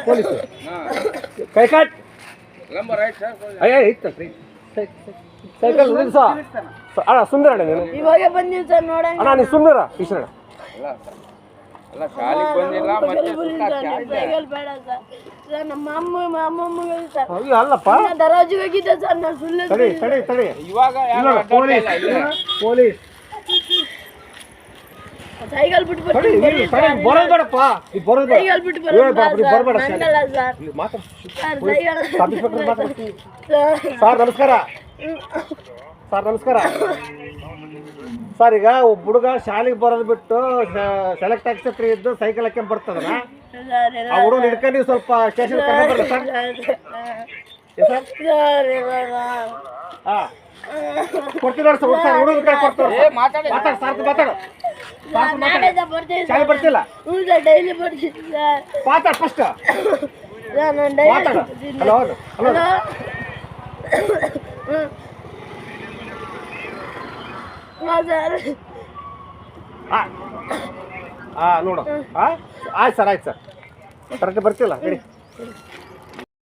police ಕೈ ಕಾಟ್ cycle ಅಣ್ಣ ಸುಂದರ ಅಣ್ಣ ನೀನು ಇವಾಗ ಬಂದಿವಿ ಸರ್ ನೋಡ ಅಣ್ಣ ನೀನು ಸುಂದರ ಕೃಷ್ಣ ಅಲ್ಲ ಶಾಲೆಗೆ ಬಂದಿಲ್ಲ ಸೈಕಲ್ ಬೇಡ ಸರ್ ನಮ್ಮ ಅಮ್ಮಮ್ಮಗೆ ಸರ್ ಅಲ್ಲಪ್ಪ ದರಾಜಿಗೆ ಹೋಗಿದ್ದೆ ಸರ್ ನಾನು ಸುಳ್ಳು ತಡಿ ತಡಿ ತಡಿ ಇವಾಗ ಪೊಲೀಸ್ ಪೊಲೀಸ್ ಸೈಕಲ್ ಬಿಟ್ಟು ಬರೋದು ಬೇಡಪ್ಪ ಈಗ ಬರೋದು ಬೇಡ ಸೈಕಲ್ ಬಿಟ್ಟು ಬರಬೇಡ ಸರ್ ನಮಸ್ಕಾರ ಸರ್ ನಮಸ್ಕಾರ ಸರ್ ಈಗ ಒಬ್ಬ ಹುಡುಗ ಶಾಲೆಗೆ ಬರೋದು ಬಿಟ್ಟು ಸೆಲೆಕ್ಟ್ ಆಕ್ಸೆಪ್ಟ್ ಇದ್ದು ಸೈಕಲ್ ಹಾಕಿ ಬರ್ತದನ ಆ ಹುಡುಗ ಹಿಡ್ಕೊಂಡು ನೀವು ಸ್ವಲ್ಪ ಸ್ಟೇಷನ್ ಕರ್ಕೊಂಡು ಸರ್ ಹಾಂ ಕೊಡ್ತೀವಿ ನೋಡಿ ಸರ್ ಹುಡುಗ ಕೈ ಕೊಡ್ತೀವಿ ಮಾತಾಡ ಸಾರ್ದು ಮಾತಾಡು ಶಾಲೆ ಬರ್ತಿಲ್ಲ ಡೈಲಿ ಬರ್ತೀನಿ ಸರ್ ಮಾತಾಡ ಫಸ್ಟ್ ನಾನು ಡೈಲಿ ಮಾತಾಡ ಹಲೋ ಹಲೋ ನೋಡು ಆಯ್ತು ಸರ್ ಕರೆಕ್ಟ್ ಬರ್ತಿಲ್ಲ ಹೇಳಿ